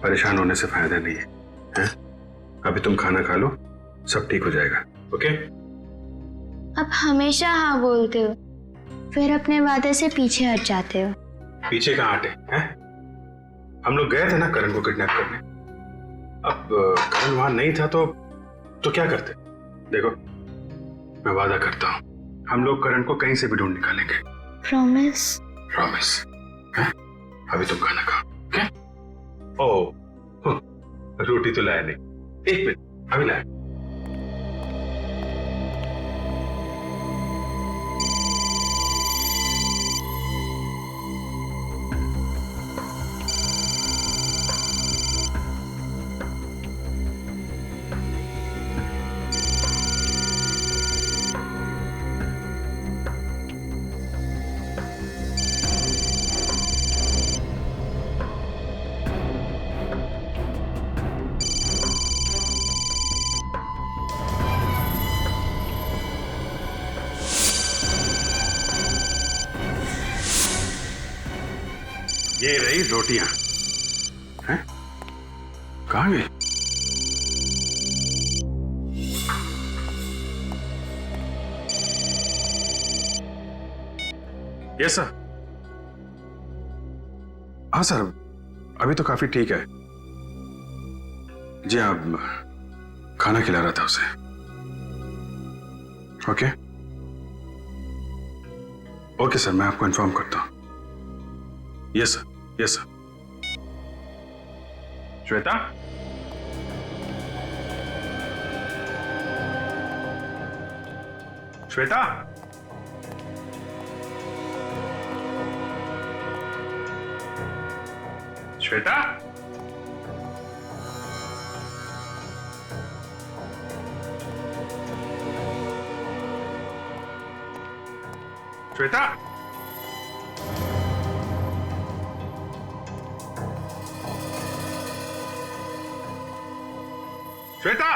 परेशान होने से फायदा नहीं है, हैं? अभी तुम खाना खा लो, सब ठीक हो जाएगा। ओके? आप हमेशा हाँ बोलते हो, फिर अपने वादे से पीछे हट जाते हो। पीछे कहाँ हटे हैं? हम लोग गए थे ना करण को किडनैप करने। अब करण वहां नहीं था तो क्या करते? देखो, मैं वादा करता हूँ हम लोग करण को कहीं से भी ढूंढ निकालेंगे। प्रॉमिस? प्रॉमिस। हैं? अभी तुम खाना खाओ। ओके? ओह, रोटी तो लाया नहीं। एक मिनट, अभी लाया। ये रही रोटियां। हैं? कहाँ गई? Yes sir. हाँ सर, अभी तो काफी ठीक है जी। आप खाना खिला रहा था उसे। ओके ओके सर, मैं आपको इन्फॉर्म करता हूँ। Yes sir, yes sir. Shweta, Shweta, Shweta, Shweta, Shweta,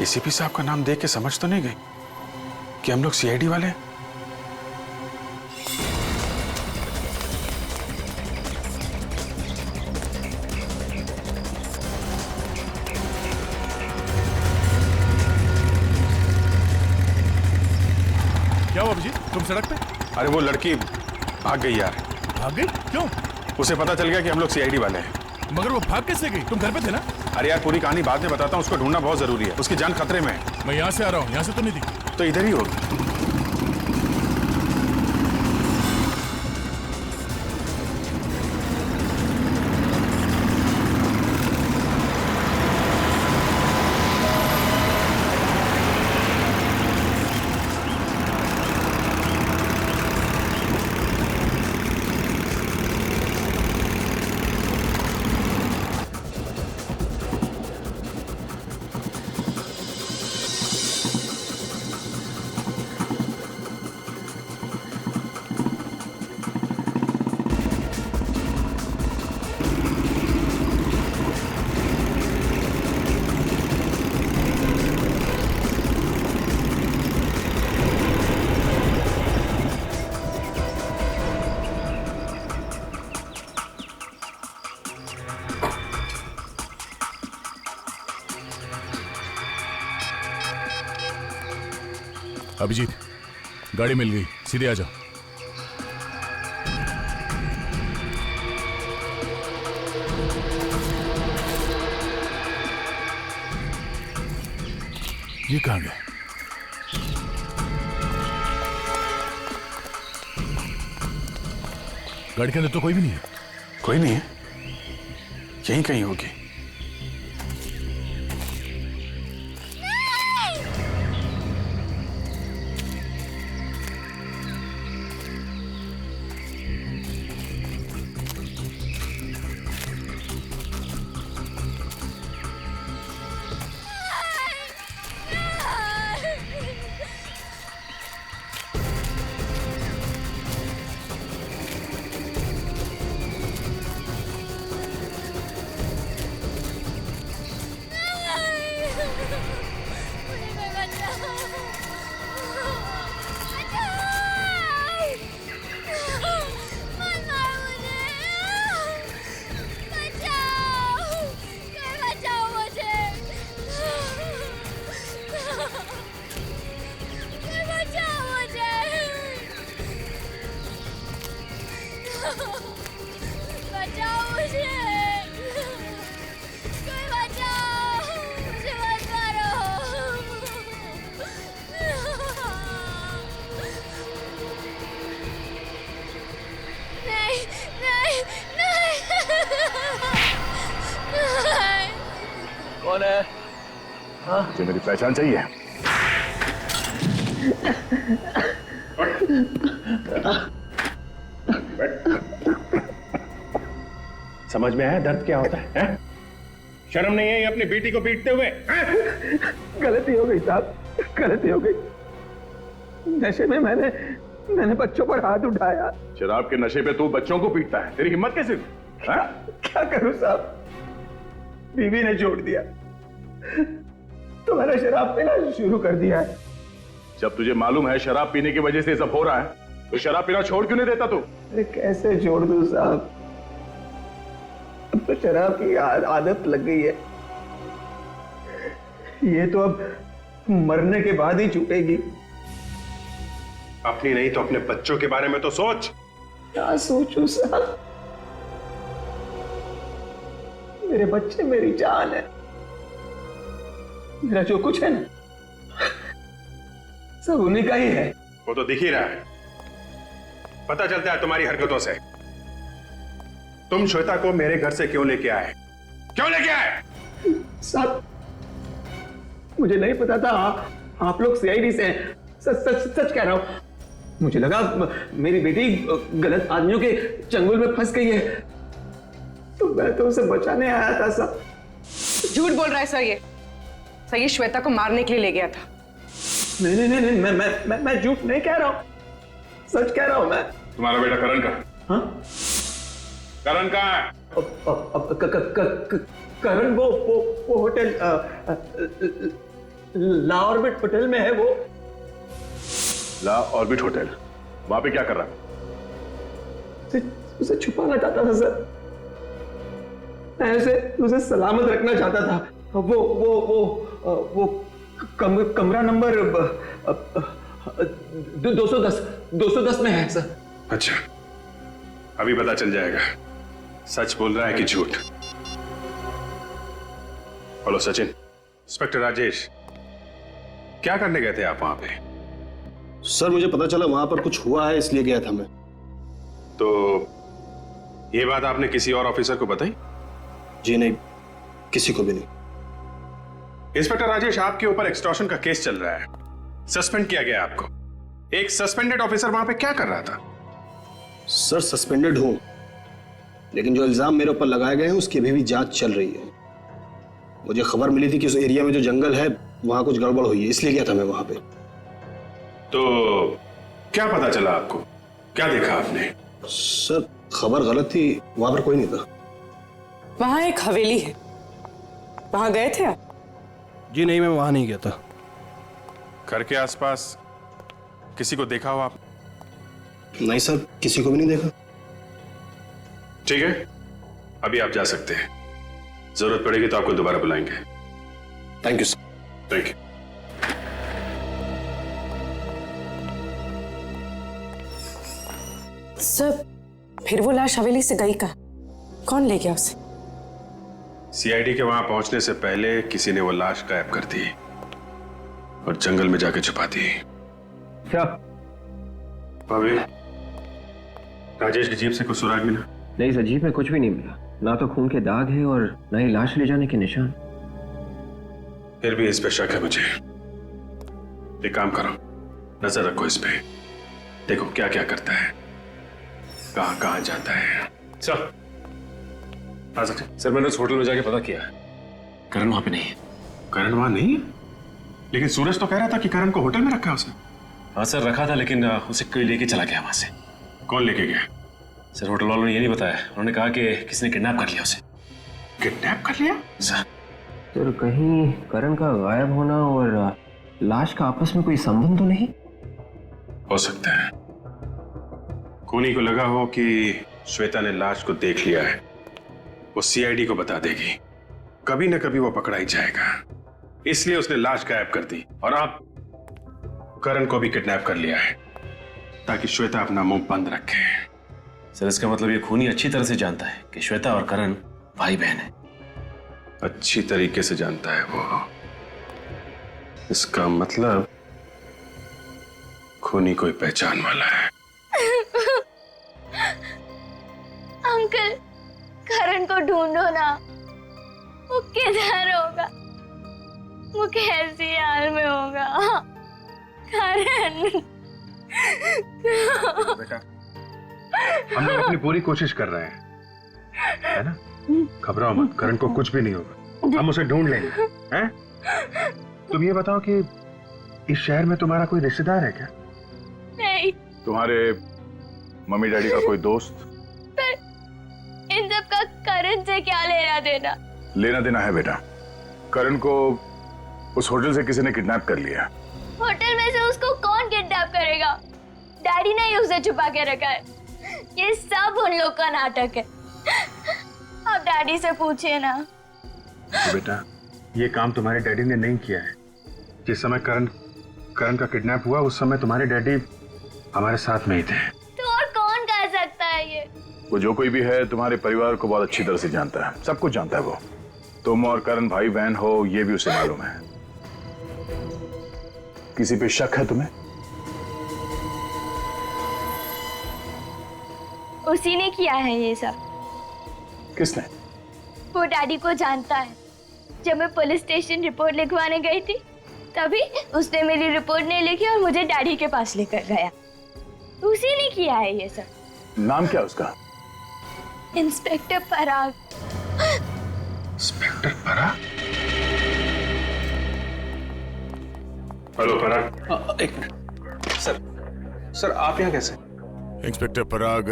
ACP साहब का नाम देख के समझ तो नहीं गई कि हम लोग सीआईडी वाले हैं? क्या हुआ अभिजीत, तुम सड़क पे? अरे वो लड़की भाग गई यार। भाग गई? क्यों? उसे पता चल गया कि हम लोग सीआईडी वाले हैं। मगर वो भाग कैसे गई? तुम घर पे थे ना? अरे यार, पूरी कहानी बाद में बताता हूँ, उसको ढूंढना बहुत जरूरी है, उसकी जान खतरे में है। मैं यहाँ से आ रहा हूँ, यहाँ से तो नहीं दिखी। तो इधर ही होगी। अभिजीत, गाड़ी मिल गई, सीधे आ जाओ। ये कहाँ गए? गाड़ी के अंदर तो कोई भी नहीं है। कोई नहीं है, यहीं कहीं होगी। कौन है? मुझे मेरी पहचान चाहिए। समझ में आया दर्द क्या होता है? शर्म नहीं है ये अपनी बेटी को पीटते हुए? गलती हो गई साहब, गलती हो गई। नशे में मैंने बच्चों पर हाथ उठाया। शराब के नशे पे तू बच्चों को पीटता है, तेरी हिम्मत कैसे हुई? क्या करूं साहब, बीवी ने छोड़ दिया तो मैंने शराब पीना शुरू कर दिया है। जब तुझे मालूम है शराब पीने की वजह से ये सब हो रहा है तो शराब पीना छोड़ क्यों नहीं देता तू? अरे कैसे छोड़ दूं साहब, अब तो शराब की आदत लग गई है। ये तो अब मरने के बाद ही छूटेगी। अपनी नहीं तो अपने बच्चों के बारे में तो सोच। क्या सोचूं साहब, मेरे बच्चे मेरी जान है। मेरा जो कुछ है ना सब उन्हीं का ही है। वो तो दिख ही रहा है, पता चलता है तुम्हारी हरकतों से। तुम श्वेता को मेरे घर से क्यों लेके आए? क्यों लेके आए? साहब मुझे नहीं पता था आप लोग सीआईडी से हैं। सच कह रहा हूं, मुझे लगा मेरी बेटी गलत आदमियों के चंगुल में फंस गई है तो मैं तो उसे बचाने आया था साहब। झूठ बोल रहा है सर, ये श्वेता को मारने के लिए ले गया था। नहीं, मैं झूठ नहीं कह रहा हूं, सच कह रहा हूं मैं। तुम्हारा बेटा करण का? हाँ? करण कहाँ है? करण वो होटल ला ऑर्बिट होटल में है। वो ला ऑर्बिट होटल, वहां पे क्या कर रहा है? उसे छुपाना चाहता था सर, मैं उसे सलामत रखना चाहता था। वो कमरा नंबर 210 में है सर। अच्छा, अभी पता चल जाएगा सच बोल रहा है कि झूठ। बोलो सचिन। इंस्पेक्टर राजेश, क्या करने गए थे आप वहां पे? सर मुझे पता चला वहां पर कुछ हुआ है, इसलिए गया था मैं। तो ये बात आपने किसी और ऑफिसर को बताई? जी नहीं, किसी को भी नहीं। इंस्पेक्टर राजेश, आपके ऊपर एक्सटॉर्शन का केस चल रहा है, सस्पेंड किया गया आपको। एक सस्पेंडेड ऑफिसर वहां पे क्या कर रहा था? सर सस्पेंडेड हूं, लेकिन जो इल्जाम मेरे ऊपर लगाए गए हैं उसकी अभी भी जांच चल रही है। मुझे खबर मिली थी कि उस एरिया में जो जंगल है वहां कुछ गड़बड़ हुई है, इसलिए गया था मैं वहां पे। तो क्या पता चला आपको? क्या देखा आपने? सर खबर गलत थी, वहां पर कोई नहीं था। वहां एक हवेली है, वहां गए थे आप? जी नहीं, मैं वहां नहीं गया था। घर के आसपास किसी को देखा हो आप? नहीं सर, किसी को भी नहीं देखा। ठीक है, अभी आप जा सकते हैं। जरूरत पड़ेगी तो आपको दोबारा बुलाएंगे। Thank you sir. Thank you. Sir फिर वो लाश हवेली से गई कहाँ? कौन ले गया उसे? सीआईडी के वहां पहुंचने से पहले किसी ने वो लाश गायब कर दी और जंगल में जाके छुपा दी। क्या? भाभी, राजेश की जीप से कुछ सुराग मिला? नहीं सर, जीप में कुछ भी नहीं मिला, ना तो खून के दाग है और ना ही लाश ले जाने के निशान। फिर भी इस पे शक है मुझे। एक काम करो, नजर रखो इस पे, देखो क्या क्या करता है, कहां कहां जाता है। सर सर मैंने उस होटल में जाके पता किया है, करण वहां पे नहीं है। करण वहां नहीं है? लेकिन सूरज तो कह रहा था कि करण को होटल में रखा है उसने। हाँ सर रखा था, लेकिन उसे कोई लेके चला गया वहां से। कौन लेके गया? सर होटल वालों ने ये नहीं बताया, उन्होंने कहा कि किसी ने किडनैप कर लिया उसे। किडनैप कर लिया? सर सर कहीं करण का गायब होना और लाश का आपस में कोई संबंध तो नहीं? हो सकता है खूनी को लगा हो कि श्वेता ने लाश को देख लिया है, वो सीआईडी को बता देगी, कभी ना कभी वो पकड़ा ही जाएगा, इसलिए उसने लाश गायब कर दी और अब करण को भी किडनैप कर लिया है ताकि श्वेता अपना मुंह बंद रखे। सर इसका मतलब ये खूनी अच्छी तरह से जानता है कि श्वेता और करण भाई बहन है। अच्छी तरीके से जानता है वो। इसका मतलब खूनी कोई पहचान वाला है। अंकल, करण को ढूंढो ना, वो किधर होगा, वो कैसी हाल में होगा। करण बेटा, हम लोग अपनी पूरी कोशिश कर रहे हैं, है ना? घबराओ मत, करण को कुछ भी नहीं होगा, हम उसे ढूंढ लेंगे, हैं? तुम ये बताओ कि इस शहर में तुम्हारा कोई रिश्तेदार है क्या? नहीं, तुम्हारे मम्मी डैडी का कोई दोस्त? इन सब का करण से क्या लेना देना? लेना देना है बेटा। करण को उस होटल से किसी ने किडनैप कर लिया। होटल में से उसको कौन किडनैप करेगा? डैडी ने ही उसे छुपा के रखा है। ये सब उन लोग का नाटक है। आप डैडी से पूछिए ना। तो बेटा, ये काम तुम्हारे डैडी ने नहीं किया है। जिस समय करण का किडनैप हुआ उस समय तुम्हारे डैडी हमारे साथ में ही थे। तो और कौन कह सकता है ये? वो जो कोई भी है तुम्हारे परिवार को बहुत अच्छी तरह से जानता है, सब कुछ जानता है वो। तुम और करण भाई बहन हो ये भी उसे मालूम है। किसी पे शक है तुम्हें? उसी ने किया है ये सब। किसने? वो डैडी को जानता है। जब मैं पुलिस स्टेशन रिपोर्ट लिखवाने गई थी तभी उसने मेरी रिपोर्ट नहीं लिखी और मुझे डैडी के पास लेकर गया। उसी ने किया है ये सब। नाम क्या उसका? इंस्पेक्टर पराग। इंस्पेक्टर पराग? हेलो पराग। एक मिनट सर, आप यहाँ कैसे? इंस्पेक्टर पराग,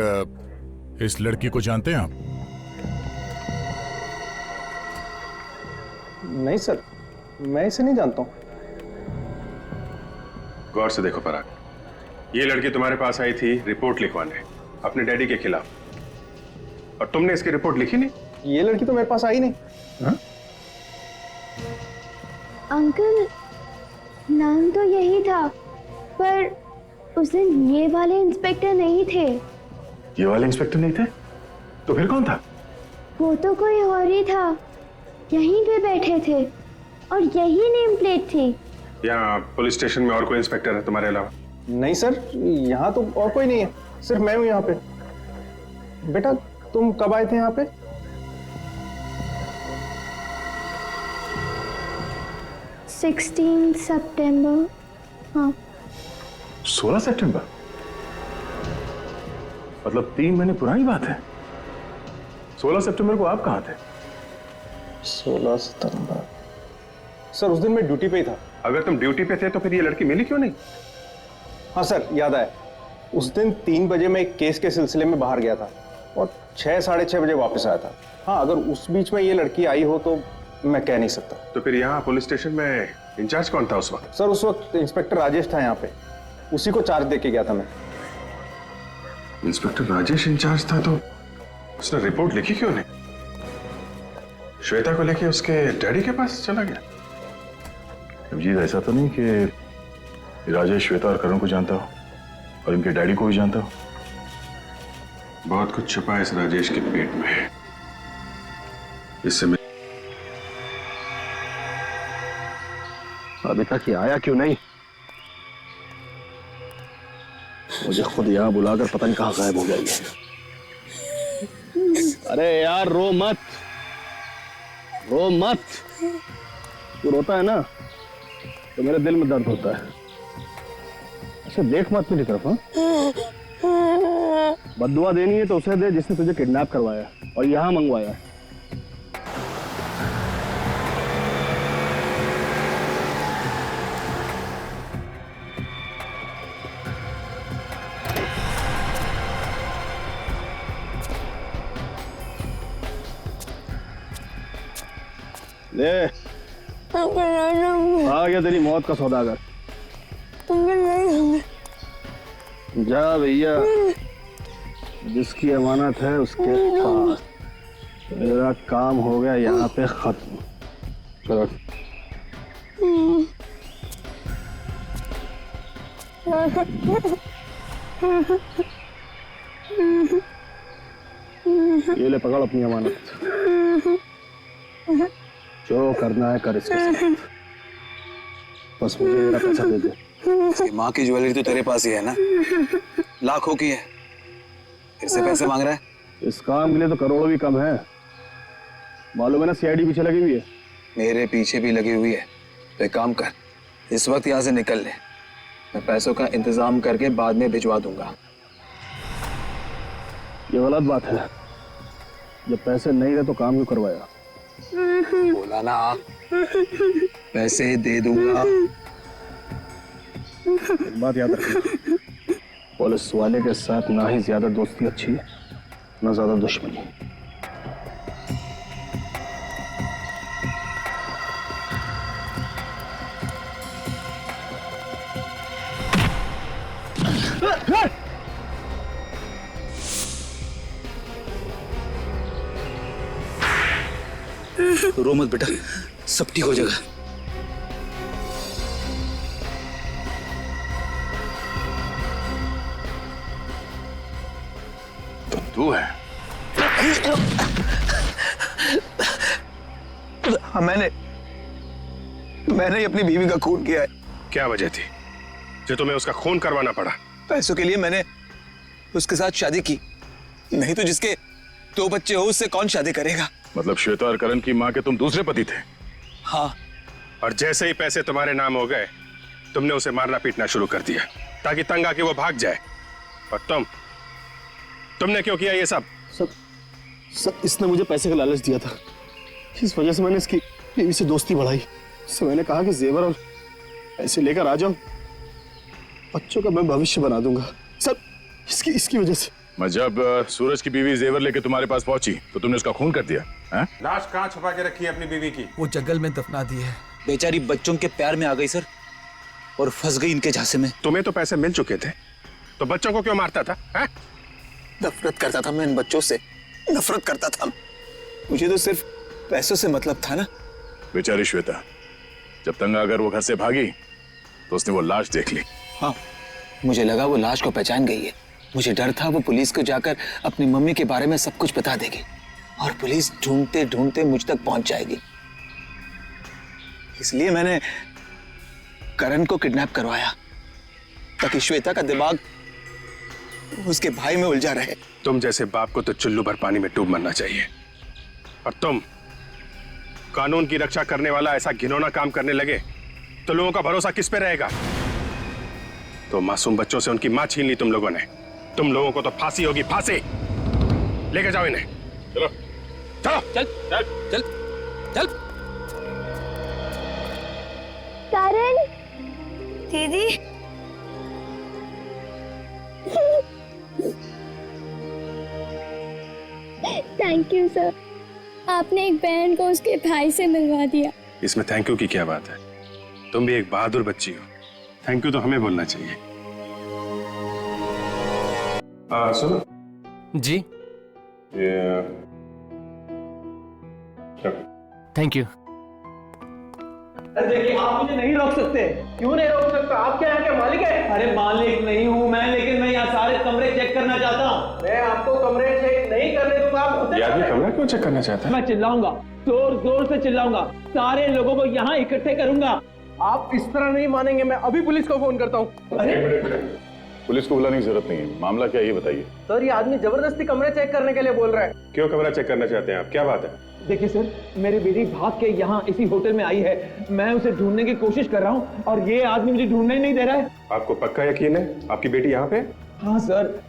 इस लड़की को जानते हैं आप? नहीं सर, मैं इसे नहीं जानता हूँ। गौर से देखो पराग, ये लड़की तुम्हारे पास आई थी रिपोर्ट लिखवाने अपने डैडी के खिलाफ, और तुमने इसकी रिपोर्ट लिखी नहीं। ये लड़की तो मेरे पास आई नहीं। हाँ? अंकल, नाम तो यही था पर उस दिन ये वाले इंस्पेक्टर नहीं थे। ये वाले इंस्पेक्टर नहीं थे? तो फिर कौन था? वो तो कोई और ही था। यहीं पे बैठे थे और यही नेम प्लेट थी। यहाँ पुलिस स्टेशन में और कोई इंस्पेक्टर है तुम्हारे अलावा? नहीं सर, यहाँ तो और कोई नहीं है, सिर्फ मैं हूँ यहाँ पे। बेटा तुम कब आए थे यहाँ पे? सितंबर। हाँ। 16 सितंबर? मतलब 3 महीने पुरानी बात है। 16 सितंबर को आप कहाँ थे? 16 सितंबर सर, उस दिन मैं ड्यूटी पे ही था। अगर तुम ड्यूटी पे थे तो फिर ये लड़की मिली क्यों नहीं? हाँ सर, याद आया। उस दिन 3 बजे मैं एक केस के सिलसिले में बाहर गया था और 6 साढ़े 6 बजे वापस आया था। हाँ, अगर उस बीच में ये लड़की आई हो तो मैं कह नहीं सकता। तो फिर यहाँ पुलिस स्टेशन में इंचार्ज कौन था उस वक्त? सर उस वक्त इंस्पेक्टर राजेश था यहाँ पे, उसी को चार्ज दे के गया था मैं। इंस्पेक्टर राजेश इंचार्ज था तो उसने रिपोर्ट लिखी क्यों नहीं? श्वेता को लेके उसके डैडी के पास चला गया? अभिजीत, ऐसा तो नहीं कि राजेश श्वेता और करण को जानता हो और इनके डैडी को भी जानता हो? बहुत कुछ छुपा है इस राजेश के पेट में। इससे मैं अभी तक ये आया क्यों नहीं? मुझे खुद यहाँ बुलाकर पता नहीं कहाँ गायब हो गया ये। अरे यार रो मत, रो मत। तू रोता है ना तो मेरे दिल में दर्द होता है। अच्छा देख मत मेरी तरफ। हाँ, बद्दुआ देनी है तो उसे दे जिसने तुझे किडनैप करवाया और यहाँ मंगवाया। ले आ गया तेरी मौत का सौदागर। जा भैया, जिसकी अमानत है उसके पास। मेरा काम हो गया यहाँ पे खत्म। चलो। ये ले पकड़ अपनी अमानत। जो करना है कर इसके साथ। बस मुझे मेरा पैसा दे दे। माँ की ज्वेलरी तो तेरे पास ही है ना, लाखों की है, फिर से पैसे मांग रहा है? इस काम के लिए तो करोड़ों भी कम है। मालूम है ना, सीआईडी पीछे लगी हुई है। मेरे पीछे भी लगी हुई है। तो एक काम कर, इस वक्त यहाँ से निकल ले, मैं पैसों का इंतजाम करके बाद में भिजवा दूंगा। ये गलत बात है। जब पैसे नहीं रहे तो काम क्यों करवाया? बोला ना, पैसे दे दूंगा। एक बात याद रखना, पुलिस वाले के साथ ना ही ज्यादा दोस्ती अच्छी है, ना ज्यादा दुश्मनी। रो मत बेटा, सब ठीक हो जाएगा। तू है? हाँ, मैंने ही अपनी बीवी का खून किया है। क्या वजह थी जो तुम्हें उसका खून करवाना पड़ा? पैसों के लिए मैंने उसके साथ शादी की, नहीं तो जिसके 2 बच्चे हो उससे कौन शादी करेगा? मतलब श्वेता और करण की माँ के तुम दूसरे पति थे? हाँ। और जैसे ही पैसे तुम्हारे नाम हो गए, तुमने उसे मारना पीटना शुरू कर दिया ताकि तंग आके वो भाग जाए। और तुमने क्यों किया ये सब? सब इसने मुझे पैसे का लालच दिया था। इस वजह से मैंने इसकी बीवी से दोस्ती बढ़ाई। इससे मैंने कहा कि जेवर और पैसे लेकर आ जाओ, बच्चों का मैं भविष्य बना दूंगा। सब इसकी वजह से। मैं जब सूरज की बीवी जेवर लेके तुम्हारे पास पहुंची तो तुमने उसका खून कर दिया है? लाश कहाँ छुपा के रखी है अपनी बीवी की? वो जंगल में दफना दी है। बेचारी बच्चों के प्यार में आ गई सर, और फंस गई इनके झांसे में। तुम्हें तो पैसे मिल चुके थे, तो बच्चों को क्यों मारता था? नफरत करता था मैं इन बच्चों से, नफरत करता था। मुझे तो सिर्फ पैसों से मतलब था ना। बेचारी श्वेता, जब तंग आकर वो घर से भागी तो उसने वो लाश देख ली। हाँ, मुझे लगा वो लाश को पहचान गई है। मुझे डर था वो पुलिस को जाकर अपनी मम्मी के बारे में सब कुछ बता देगी और पुलिस ढूंढते ढूंढते मुझ तक पहुंच जाएगी। इसलिए मैंने करण को किडनैप करवाया ताकि श्वेता का दिमाग उसके भाई में उलझा रहे। तुम जैसे बाप को तो चुल्लू भर पानी में डूब मरना चाहिए, और तुम कानून की रक्षा करने वाला ऐसा घिनौना काम करने लगे तो लोगों का भरोसा किस पे रहेगा? तो मासूम बच्चों से उनकी मां छीन ली तुम लोगों ने। तुम लोगों को तो फांसी होगी, फांसी। लेके जाओ इन्हें। चलो चलो चल चल चल चल। करण दीदी, थैंक यू सर, आपने एक बहन को उसके भाई से मिलवा दिया। इसमें थैंक यू की क्या बात है? तुम भी एक बहादुर बच्ची हो, थैंक यू तो हमें बोलना चाहिए। सुनो जी, थैंक यू। देखिए, आप मुझे नहीं रोक सकते। क्यों नहीं रोक सकता? आप क्या यहाँ के मालिक हैं? अरे मालिक नहीं हूँ मैं, लेकिन मैं यहाँ सारे कमरे चेक करना चाहता हूँ। मैं आपको कमरे चेक नहीं करने दूंगा। आप ये आदमी कमरा क्यों चेक करना चाहता है? मैं चिल्लाऊंगा, जोर जोर से चिल्लाऊंगा, सारे लोगों को यहाँ इकट्ठे करूंगा। आप इस तरह नहीं मानेंगे। मैं अभी पुलिस को फोन करता हूँ। अरे पुलिस को बुलाने की जरूरत नहीं है। मामला क्या है ये बताइए। सर, ये आदमी जबरदस्ती कमरे चेक करने के लिए बोल रहा है। क्यों कमरा चेक करना चाहते हैं आप? क्या बात है? देखिए सर, मेरी बेटी भाग के यहाँ इसी होटल में आई है। मैं उसे ढूंढने की कोशिश कर रहा हूँ और ये आदमी मुझे ढूंढने ही नहीं दे रहा है। आपको पक्का यकीन है आपकी बेटी यहाँ पे? हाँ सर।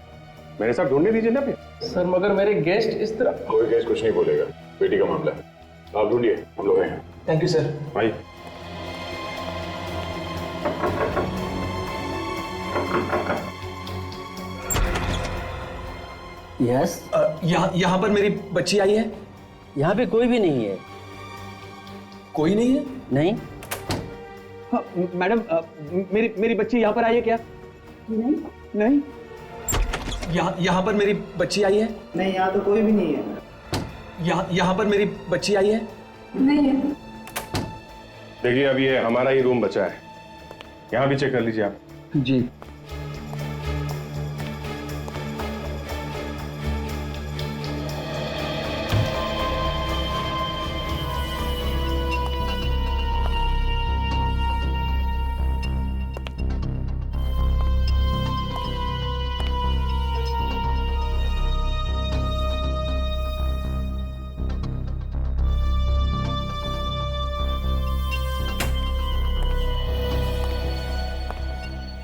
मेरे साथ ढूंढने दीजिए ना फिर। सर मगर मेरे गेस्ट इस तरह। कोई गेस्ट कुछ नहीं बोलेगा, बेटी का मामला है। आप ढूंढिए, हम लोग हैं। Thank you sir. भाई यहाँ पर मेरी बच्ची आई है। यहाँ पे कोई भी नहीं है। कोई नहीं है? नहीं। हाँ, मैडम मेरी बच्ची यहाँ पर आई है क्या? नहीं नहीं। यहाँ पर मेरी बच्ची आई है? नहीं, यहाँ तो कोई भी नहीं है। यहाँ पर मेरी बच्ची आई है? नहीं है। देखिए अब ये हमारा ही रूम बचा है, यहाँ भी चेक कर लीजिए आप। जी।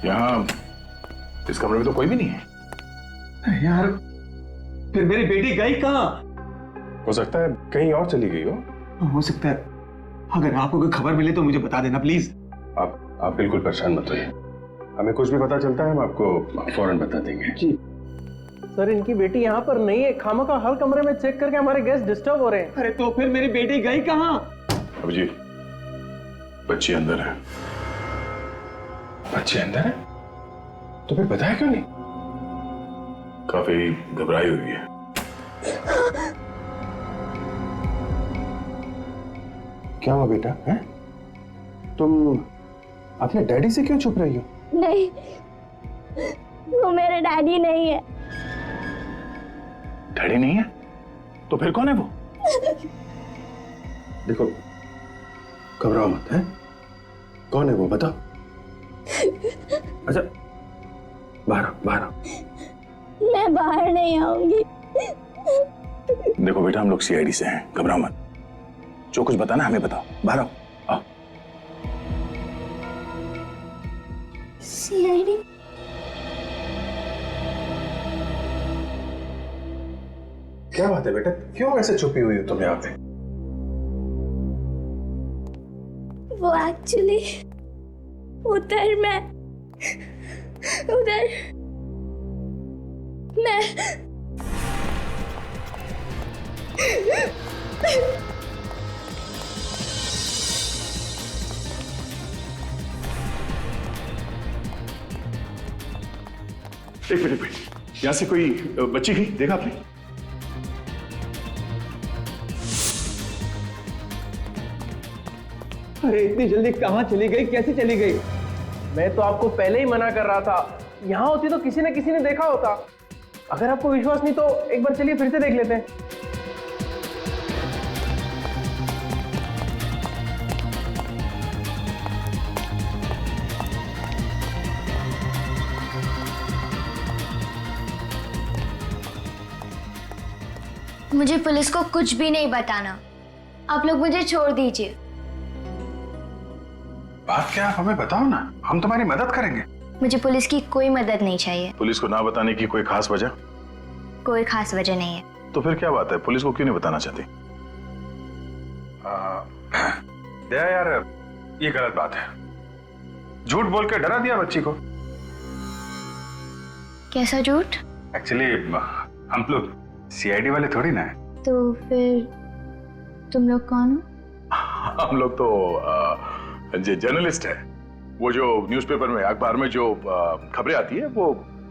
यहाँ इस कमरे में तो कोई भी नहीं है। यार, फिर मेरी बेटी गई कहाँ? हो सकता है कहीं और चली गई हो। हो सकता है। अगर आपको कोई खबर मिले तो मुझे बता देना प्लीज। आप बिल्कुल परेशान मत होइए, हमें कुछ भी पता चलता है हम आपको फौरन बता देंगे। जी सर, इनकी बेटी यहाँ पर नहीं है। खामखा हर कमरे में चेक करके हमारे गेस्ट डिस्टर्ब हो रहे हैं। अरे तो फिर मेरी बेटी गई कहाँ? अब जी बच्ची अंदर है। बच्चे अंदर है तो फिर बताया क्यों नहीं? काफी घबराई हुई है। क्या हुआ बेटा है? तुम अपने डैडी से क्यों छुप रही हो? नहीं, वो मेरे डैडी नहीं है। डैडी नहीं है तो फिर कौन है वो? देखो घबराओ मत, है कौन है वो बताओ। अच्छा बाहर आओ। मैं बाहर नहीं आऊंगी। देखो बेटा, हम लोग सीआईडी से हैं, घबराओ मत। जो कुछ बताना हमें बताओ, बाहर आओ। आओ। सीआईडी? क्या बात है बेटा, क्यों ऐसे छुपी हुई हो तुम यहाँ पे? वो एक्चुअली उधर मैं एक मिनट, यहां से कोई बच्ची गई, देखा आपने? अरे इतनी जल्दी कहाँ चली गई, कैसे चली गई? मैं तो आपको पहले ही मना कर रहा था। यहाँ होती तो किसी न किसी ने देखा होता। अगर आपको विश्वास नहीं तो एक बार चलिए फिर से देख लेते हैं। मुझे पुलिस को कुछ भी नहीं बताना। आप लोग मुझे छोड़ दीजिए। बात क्या, आप हमें बताओ ना, हम तुम्हारी मदद करेंगे। मुझे पुलिस की कोई मदद नहीं चाहिए। पुलिस को ना बताने की कोई खास वजह? कोई खास वजह नहीं है। तो फिर क्या बात है, पुलिस को क्यों नहीं बताना चाहती? दया यार, ये गलत बात है। झूठ बोल के डरा दिया बच्ची को। कैसा झूठ? एक्चुअली हम लोग सीआईडी वाले थोड़ी ना है। तो फिर तुम लोग कौन हो? हम लोग तो जर्नलिस्ट है। वो जो न्यूज़पेपर में, अखबार में जो खबरें आती है वो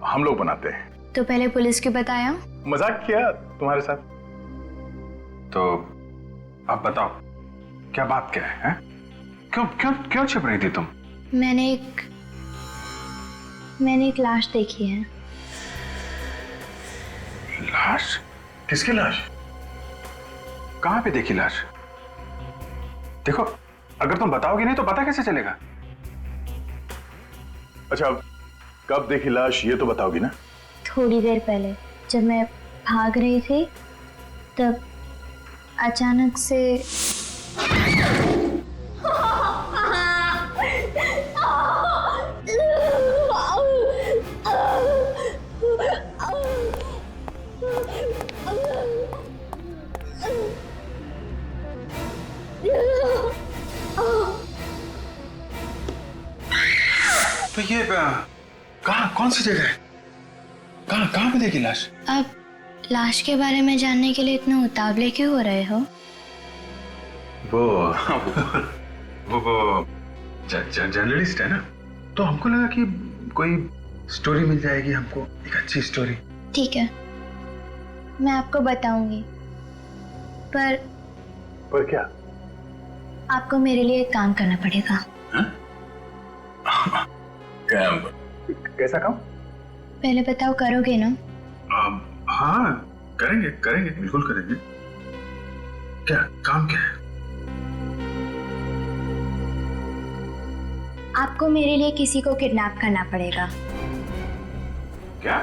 हम लोग बनाते हैं। तो पहले पुलिस क्यों बताया? मजाक किया तुम्हारे साथ। तो अब बताओ, क्या बात क्या है? क्यों क्यों क्यों छिप रही थी तुम? मैंने एक लाश देखी है। लाश? किसकी लाश? कहां पे देखी लाश? देखो, अगर तुम बताओगे नहीं तो पता कैसे चलेगा? अच्छा, कब देखी लाश ये तो बताओगी ना? थोड़ी देर पहले, जब मैं भाग रही थी तब अचानक से तो ये कहाँ, कौन सी जगह है? कहाँ पे देखी लाश? अब लाश के बारे में जानने के लिए इतना उतावले क्यों हो रहे हो? वो जर्नलिस्ट है ना, तो हमको लगा कि कोई स्टोरी मिल जाएगी हमको, एक अच्छी स्टोरी। ठीक है, मैं आपको बताऊंगी, पर क्या? आपको मेरे लिए एक काम करना पड़ेगा। कैसा काम? पहले बताओ, करोगे ना? हाँ, करेंगे करेंगे, बिल्कुल करेंगे। क्या काम क्या है? आपको मेरे लिए किसी को किडनैप करना पड़ेगा। क्या?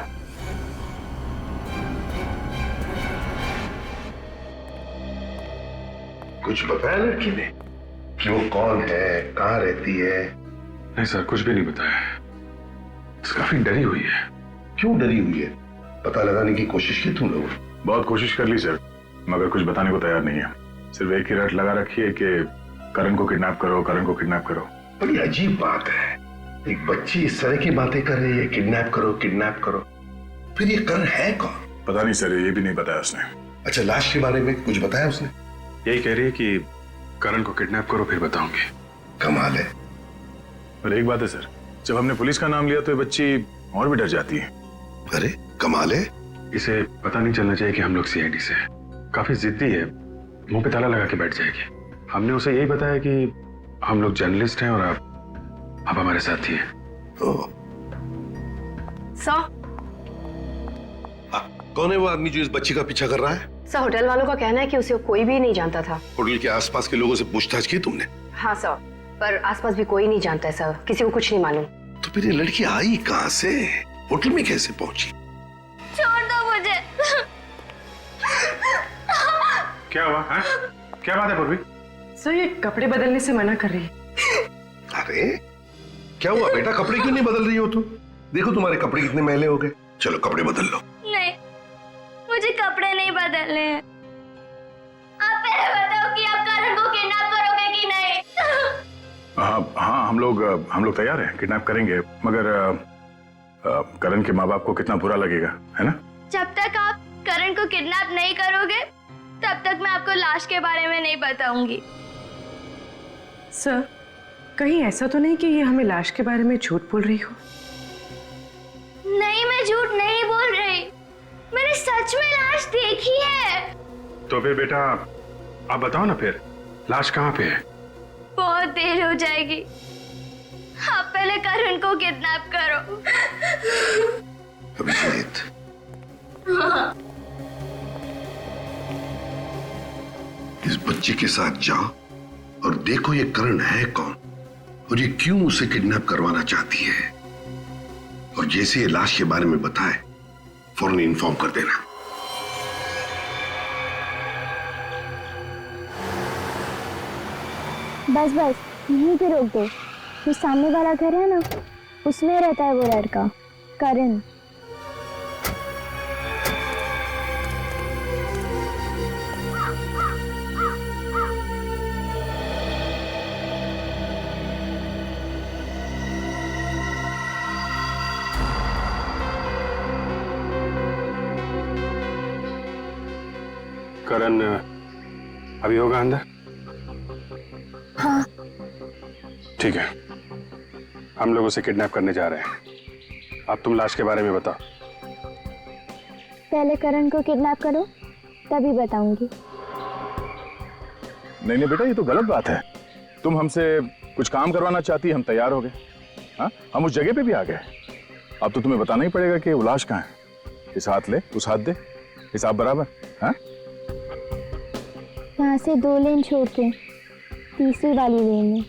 कुछ बताया लड़की ने कि वो कौन है, कहाँ रहती है? नहीं सर, कुछ भी नहीं बताया। काफी डरी हुई है। क्यों डरी हुई है? पता लगाने की कोशिश की तुम लोगों? बहुत कोशिश कर ली सर, मगर कुछ बताने को तैयार नहीं है। सिर्फ एक ही रट लगा रखी है कि करण को किडनैप करो, करण को किडनैप करो। बड़ी अजीब बात है, एक बच्ची इस तरह की बातें कर रही है, किडनैप करो किडनैप करो। फिर ये करण है कौन? पता नहीं सर, ये भी नहीं बताया उसने। अच्छा, लाश के बारे में कुछ बताया उसने? यही कह रही है कि करण को किडनैप करो फिर बताऊंगी। कमाल है। और एक बात है सर, जब हमने पुलिस का नाम लिया तो ये बच्ची और भी डर जाती है। अरे कमाल है। इसे पता नहीं चलना चाहिए कि हम लोग सीआईडी से हैं। काफी जिद्दी है, मुंह पे ताला लगा के बैठ जाएगी। हमने उसे यही बताया कि हम लोग जर्नलिस्ट हैं और आप हमारे साथी हैं। सर, कौन है वो आदमी जो इस बच्ची का पीछा कर रहा है? सर, होटल वालों का कहना है कि उसे कोई भी नहीं जानता था। होटल के आसपास के लोगों से पूछताछ की तुमने? हाँ सर, पर आसपास भी कोई नहीं जानता है सर, किसी को कुछ नहीं मालूम। तो फिर ये लड़की आई कहाँ से, होटल में कैसे पहुंची? छोड़ दो मुझे। क्या हुआ है? क्या बात है पूर्वी? सर, ये कपड़े बदलने से मना कर रही है। अरे क्या हुआ बेटा, कपड़े क्यों नहीं बदल रही हो तुम? देखो तुम्हारे कपड़े कितने मैले हो गए। चलो कपड़े बदल लो। नहीं, मुझे कपड़े नहीं बदलने हैं। आप पहले बताओ कि आप करण को किडनैप करोगे कि नहीं? हाँ, हम लोग तैयार हैं, किडनैप करेंगे, मगर करण के माँ बाप को कितना बुरा लगेगा, है ना? जब तक आप करण को किडनैप नहीं करोगे तब तक मैं आपको लाश के बारे में नहीं बताऊंगी। सर, कहीं ऐसा तो नहीं कि ये हमें लाश के बारे में झूठ बोल रही हो? नहीं, मैं झूठ नहीं बोल रही, मैंने सच में लाश देखी है। तो फिर बेटा आप बताओ ना, फिर लाश कहाँ पे है? बहुत देर हो जाएगी, आप पहले करण को किडनैप करो। अभिजीत, इस बच्ची के साथ जाओ और देखो ये करण है कौन और ये क्यों उसे किडनैप करवाना चाहती है, और जैसे ये लाश के बारे में बताए फौरन इन्फॉर्म कर देना। बस बस यहीं पे रोक दो। जो सामने वाला घर है ना, उसमें रहता है वो लड़का करण। करण अभी होगा अंदर? हाँ। ठीक है, हम लोग उसे किडनैप करने जा रहे हैं। अब तुम लाश के बारे में बताओ। पहले करण को किडनैप करो, तभी बताऊंगी। नहीं बेटा, ये तो गलत बात है। तुम हमसे कुछ काम करवाना चाहती, हम तैयार हो गए। हाँ, हम उस जगह पे भी आ गए। अब तो तुम्हें बताना ही पड़ेगा कि वो लाश कहाँ है। इस हाथ ले, उस हाथ दे, हिसाब बराबर। हाँ, यहाँ से 2 लेन छोड़ के तीसरी वाली लेन में।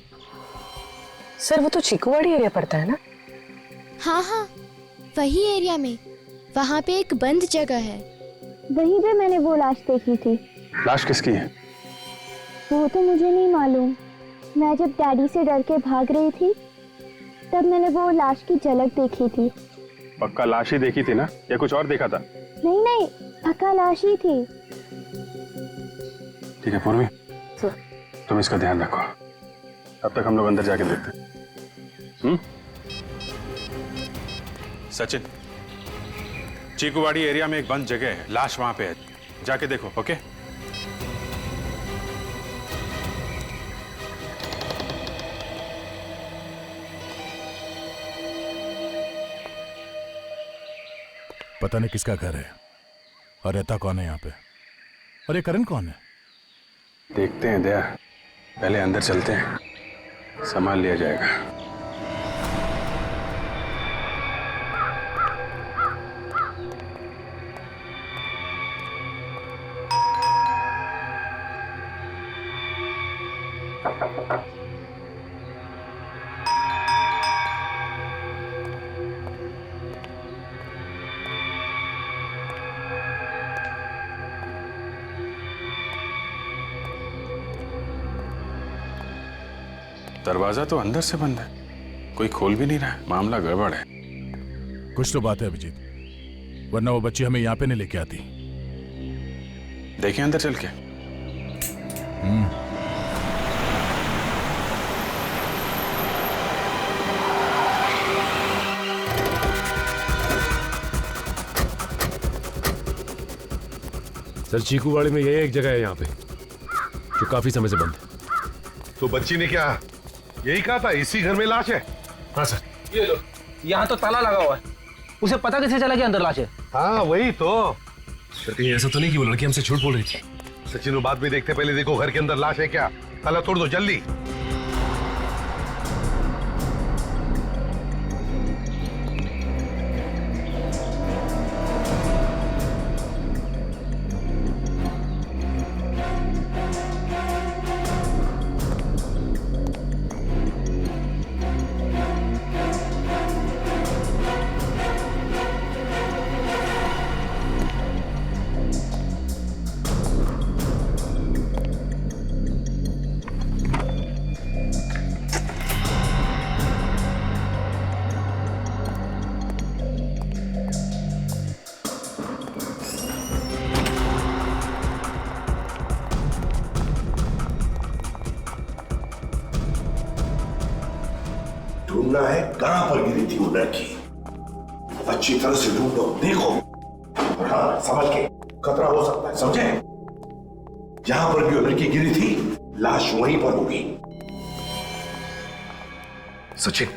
सर, वो तो चीकूवाड़ी एरिया पड़ता है ना? हाँ हाँ, वही एरिया में, वहाँ पे एक बंद जगह है। वहीं पे मैंने वो लाश देखी थी। लाश किसकी है? वो तो मुझे नहीं मालूम। मैं जब डैडी से डर के भाग रही थी तब मैंने वो लाश की झलक देखी थी। पक्का लाश ही देखी थी ना, या कुछ और देखा था? नहीं नहीं, पक्का लाश ही थी। ठीक है पूर्वी, तुम इसका ध्यान रखो, तब तक हम लोग अंदर जाके देखते हैं। सचिन, चीकूवाड़ी एरिया में एक बंद जगह है, लाश वहां पे है, जाके देखो। ओके? पता नहीं किसका घर है और रहता कौन है यहाँ पे, और ये करण कौन है? देखते हैं दया, पहले अंदर चलते हैं, संभाल लिया जाएगा। दरवाजा तो अंदर से बंद है, कोई खोल भी नहीं रहा है, मामला गड़बड़ है। कुछ तो बात है अभिजीत, वरना वो बच्ची हमें यहाँ पे नहीं लेके आती। देखें अंदर चल के। सर चीकूवाड़ी में यही एक जगह है यहाँ पे जो काफी समय से बंद है। तो बच्ची ने क्या यही कहा था, इसी घर में लाश है? हाँ सर। ये लो, यहाँ तो ताला लगा हुआ है, उसे पता कैसे चला कि अंदर लाश है? हाँ वही तो। सर कहीं ऐसा तो नहीं कि वो लड़की हमसे झूठ बोल रही थी? सचिन वो बाद में देखते, पहले देखो घर के अंदर लाश है क्या। ताला तोड़ दो जल्दी। ढूंढना है कहां पर गिरी थी वो लड़की, अच्छी तरह से ढूंढो, देखो, और हाँ संभल के, खतरा हो सकता है, समझे? जहां पर भी वो लड़की गिरी थी लाश वहीं पर होगी। सचिन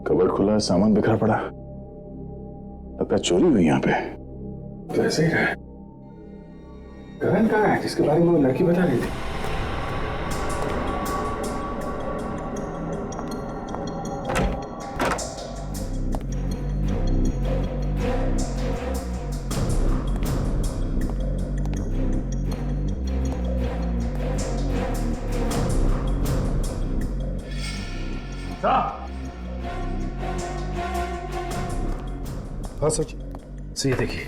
कबर्ड खुला है, सामान बिखरा पड़ा, लगता है चोरी हुई यहाँ पे। तो ऐसे ही रहा है। करण कहाँ है जिसके बारे में वो लड़की बता रही थी? हाँ सर ये देखिए,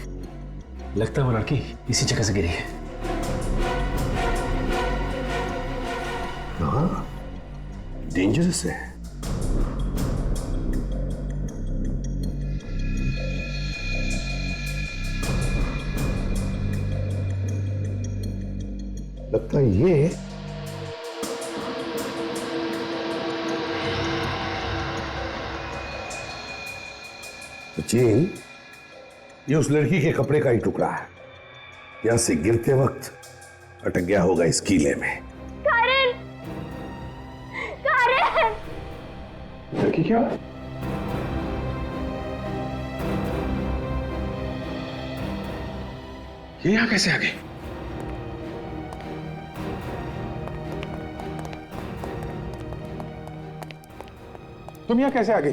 लगता है वो लड़की इसी जगह से गिरी है। हाँ डेंजरस है। लगता है ये सचिन, ये उस लड़की के कपड़े का ही टुकड़ा है, यहां से गिरते वक्त अटक गया होगा इस कीले में। करण, करण, लड़की क्या? ये यहां कैसे आ गई? तुम यहाँ कैसे आ गई?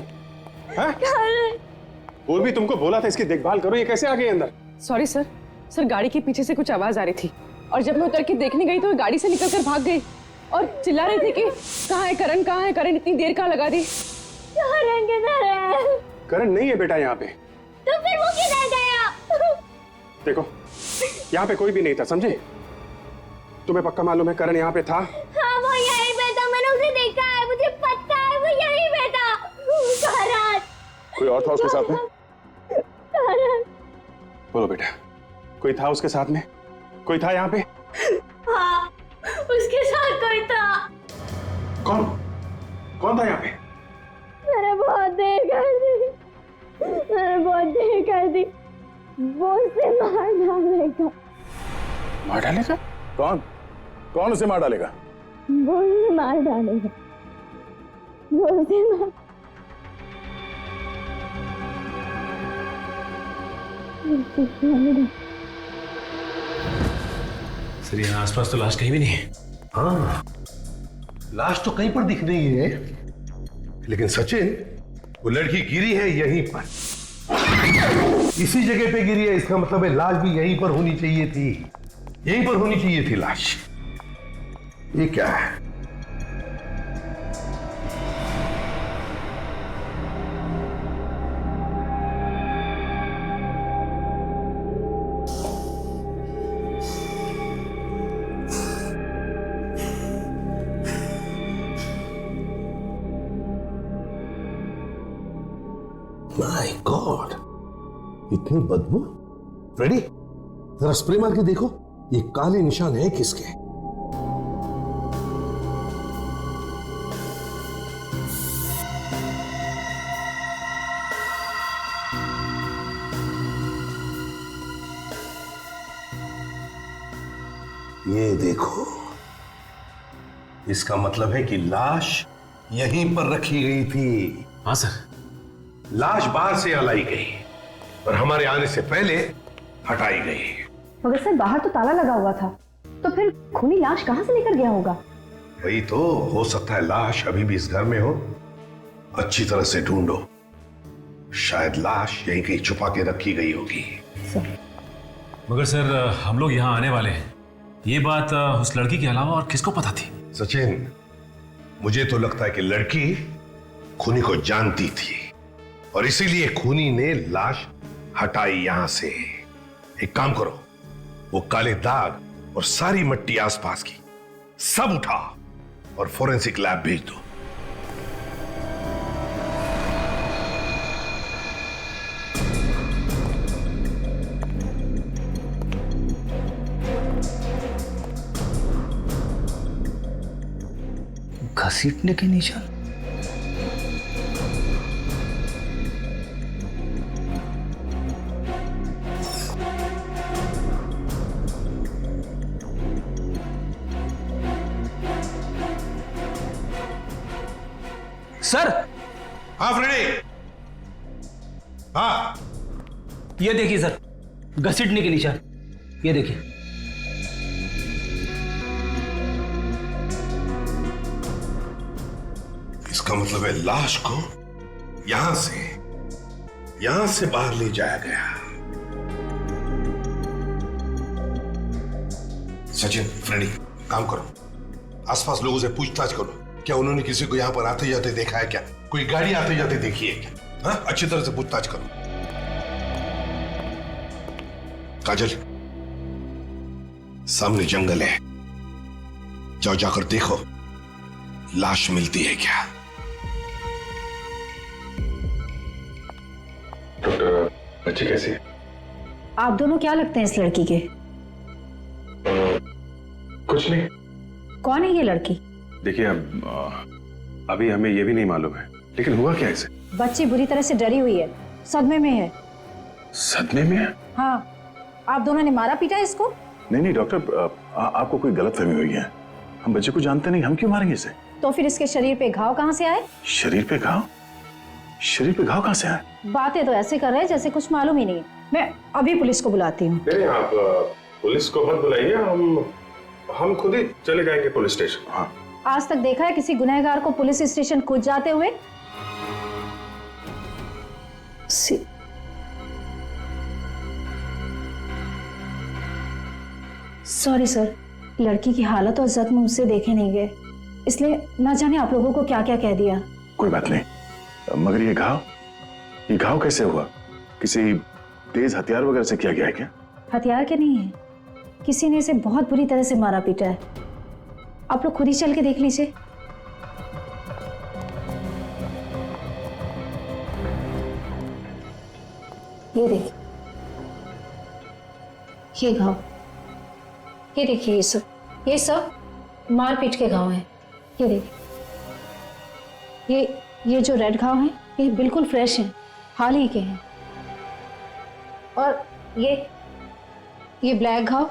और भी तुमको बोला था इसकी देखभाल करो, ये कैसे आ गई अंदर? सॉरी सर, गाड़ी के पीछे से कुछ आवाज आ रही थी और जब मैं उतर के देखने गई तो वो गाड़ी से निकलकर भाग गई और चिल्ला रही थी कि कहाँ है करण, कहाँ है करण, इतनी देर कहाँ लगा दी। करण किधर है? करण नहीं है बेटा यहाँ पे। तो फिर वो किधर गया? देखो, यहाँ पे कोई भी नहीं था, समझे? तुम्हें पक्का मालूम है करण यहाँ पे था? हाँ, वो यहीं पे था, मैंने उसे देखा है, मुझे पता है वो यहीं पे था। करण, कोई और था उसके साथ में? करण, बोलो बेटा, कोई था उसके साथ में? कोई था यहाँ पे? हाँ, उसके साथ कोई था। कौन? कौन था यहाँ पे? मैंने बहुत देर कर दी, मैंने बहुत देर कर दी। वो उसे मार डालेगा। मार डालेगा? कौन? कौन उसे मार डालेगा? वो उसे मार डालेगा। वो उसे मार... सर, यहाँ आसपास तो लाश कहीं भी नहीं है। हाँ, लाश तो कहीं पर दिख नहीं है, लेकिन सचिन, वो लड़की गिरी है यहीं पर, इसी जगह पे गिरी है। इसका मतलब है लाश भी यहीं पर होनी चाहिए थी, यहीं पर होनी चाहिए थी लाश। ये क्या है? माय गॉड, इतनी बदबू। फ्रेडी, जरा स्प्रे मार के देखो, ये काले निशान है किसके? ये देखो, इसका मतलब है कि लाश यहीं पर रखी गई थी। हाँ सर, लाश बाहर से लाई गई और हमारे आने से पहले हटाई गई। मगर सर, बाहर तो ताला लगा हुआ था, तो फिर खूनी लाश कहां से निकल गया होगा? वही तो, हो सकता है लाश अभी भी इस घर में हो। अच्छी तरह से ढूंढो, शायद लाश यहीं कहीं छुपा के रखी गई होगी। मगर सर, हम लोग यहाँ आने वाले हैं, ये बात उस लड़की के अलावा और किसको पता थी? सचिन, मुझे तो लगता है कि लड़की खूनी को जानती थी और इसीलिए खूनी ने लाश हटाई यहां से। एक काम करो, वो काले दाग और सारी मट्टी आसपास की सब उठा और फोरेंसिक लैब भेज दो। घसीटने के निशान? सर। हाँ फ्रेडी। हाँ, ये देखिए सर, घसीटने के निशान, ये देखिए। इसका मतलब है लाश को यहां से बाहर ले जाया गया। सचिन, फ्रेडी, काम करो, आसपास लोगों से पूछताछ करो, क्या उन्होंने किसी को यहां पर आते जाते देखा है? क्या कोई गाड़ी आते जाते देखी है क्या? हाँ, अच्छी तरह से पूछताछ करो। काजल, सामने जंगल है, जाओ जाकर देखो लाश मिलती है क्या। डॉक्टर, बच्ची कैसी है? आप दोनों क्या लगते हैं इस लड़की के? कुछ नहीं। कौन है ये लड़की? देखिए, अभी हमें ये भी नहीं मालूम है, लेकिन हुआ क्या इसे? बच्ची बुरी तरह से डरी हुई है, सदमे में है। सदमे में है? हाँ, आप दोनों ने मारा पीटा इसको? नहीं डॉक्टर, आपको कोई गलतफहमी हुई है। हम बच्चे को जानते नहीं, हम क्यों मारेंगे इसे? तो फिर इसके शरीर पे घाव कहाँ से आए? शरीर पे घाव? शरीर पे घाव कहाँ से आए? बातें तो ऐसे कर रहे हैं जैसे कुछ मालूम ही नहीं। मैं अभी पुलिस को बुलाती हूँ। नहीं, आप पुलिस को मत बुलाइए, हम खुद ही चले जाएंगे पुलिस स्टेशन। हाँ। आज तक देखा है किसी गुनहगार को पुलिस स्टेशन खुद जाते हुए? सॉरी सर, लड़की की हालत और जख्म मुझसे देखे नहीं गए, इसलिए ना जाने आप लोगों को क्या क्या कह दिया। कोई बात नहीं, मगर ये घाव कैसे हुआ? किसी तेज हथियार वगैरह से किया गया है क्या? हथियार के नहीं है, किसी ने इसे बहुत बुरी तरह से मारा पीटा है। आप लोग खुद ही चल के देख लीजिए। ये देखिए, ये घाव, ये देखिए, ये सब मारपीट के घाव हैं। ये देखिए, ये जो रेड घाव हैं, ये बिल्कुल फ्रेश हैं, हाल ही के हैं। और ये ब्लैक घाव,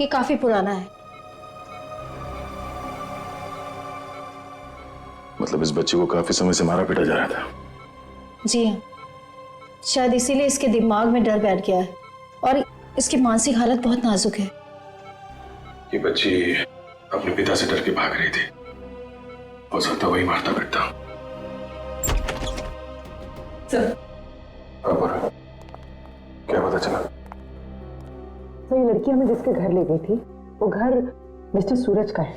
ये काफी पुराना है। मतलब इस बच्चे को काफी समय से मारा पीटा जा रहा था? जी हाँ, शायद इसीलिए इसके दिमाग में डर बैठ गया है और इसकी मानसिक हालत बहुत नाजुक है। ये बच्ची अपने पिता से डर के भाग रही थी, हो सकता वही मारता पीटता। सर, क्या पता चला? तो ये लड़की हमें जिसके घर ले गई थी, वो घर मिस्टर सूरज का है।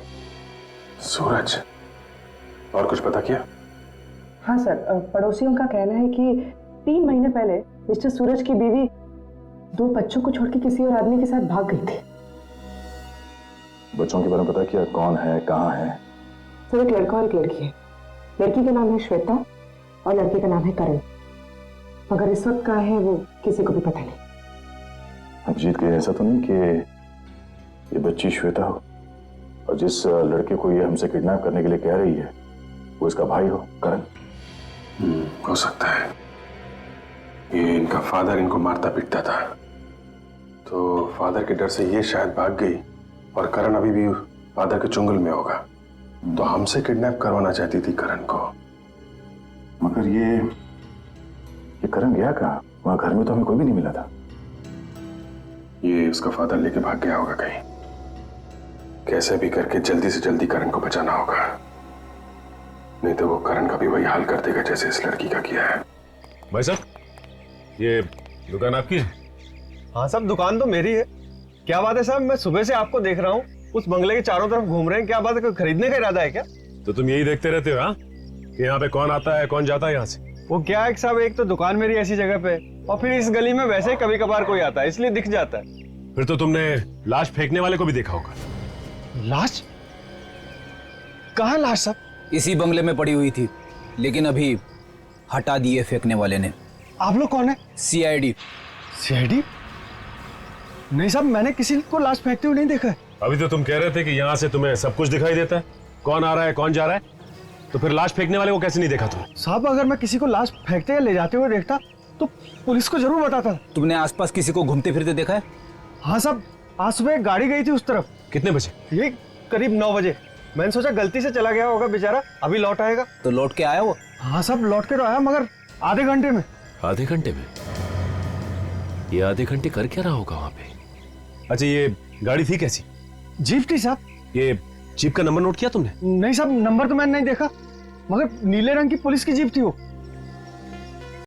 सूरज? और कुछ पता किया? हाँ सर, पड़ोसियों का कहना है कि 3 महीने पहले मिस्टर सूरज की बीवी 2 बच्चों को छोड़ के किसी और आदमी के साथ भाग गई थी। बच्चों के बारे में पता किया? कौन है, कहाँ है? सर, एक लड़का और एक लड़की है। लड़की का नाम है श्वेता और लड़के का नाम है करण, मगर इस वक्त कहाँ है वो किसी को भी पता नहीं। अभिजीत, के ऐसा तो नहीं कि ये बच्ची श्वेता हो और जिस लड़के को ये हमसे किडनैप करने के लिए कह रही है वो इसका भाई हो, करण? हो सकता है। ये इनका फादर इनको मारता पीटता था, तो फादर के डर से ये शायद भाग गई और करण अभी भी फादर के चुंगल में होगा, तो हमसे किडनैप करवाना चाहती थी करण को। मगर ये करण गया कहाँ? वहां घर में तो हमें कोई भी नहीं मिला था। ये उसका फादर लेके भाग गया होगा कहीं। कैसे भी करके जल्दी से जल्दी करण को बचाना होगा, नहीं तो वो करण का भी वही हाल कर देगा जैसे इस लड़की का किया है। भाई साहब, ये दुकान आपकी है? हाँ साहब, दुकान तो मेरी है। क्या बात है साहब, मैं सुबह से आपको देख रहा हूँ, उस बंगले के चारों तरफ घूम रहे हैं। क्या बात है, कोई खरीदने का इरादा है क्या? तो तुम यही देखते रहते हो हाँ, कि यहाँ पे कौन आता है कौन जाता है यहाँ से? वो क्या है साहब, एक तो दुकान मेरी ऐसी जगह पे और फिर इस गली में वैसे ही कभी कभार कोई आता है, इसलिए दिख जाता है। फिर तो तुमने लाश फेंकने वाले को भी देखा होगा। लाश? कहाँ लाश साहब? इसी बंगले में पड़ी हुई थी, लेकिन अभी हटा दिए फेंकने वाले ने। आप लोग कौन है? सीआईडी। सीआईडी? नहीं साहब, मैंने किसी को लाश फेंकते हुए नहीं देखा है। अभी तो तुम कह रहे थे कि यहाँ से तुम्हें सब कुछ दिखाई देता है, कौन आ रहा है कौन जा रहा है, तो फिर लाश फेंकने वाले को कैसे नहीं देखा तुम? साहब, अगर मैं किसी को लाश फेंकते या ले जाते हुए देखता तो पुलिस को जरूर बताता। तुमने आसपास किसी को घूमते फिरते देखा है? हाँ साहब, आज सुबह एक गाड़ी गई थी उस तरफ। कितने बजे? ये करीब 9 बजे। मैंने सोचा गलती से चला गया होगा बेचारा, अभी लौट आएगा। तो लौट के आया वो? हाँ साहब, लौट के तो आया, मगर आधे घंटे में। आधे घंटे में? ये आधे घंटे कर क्या रहा होगा वहां पे? अच्छा, ये गाड़ी थी कैसी? जीप थी साहब। ये जीप का नंबर नोट किया तुमने? नहीं साहब, नंबर तो मैंने नहीं देखा, मगर नीले रंग की पुलिस की जीप थी वो।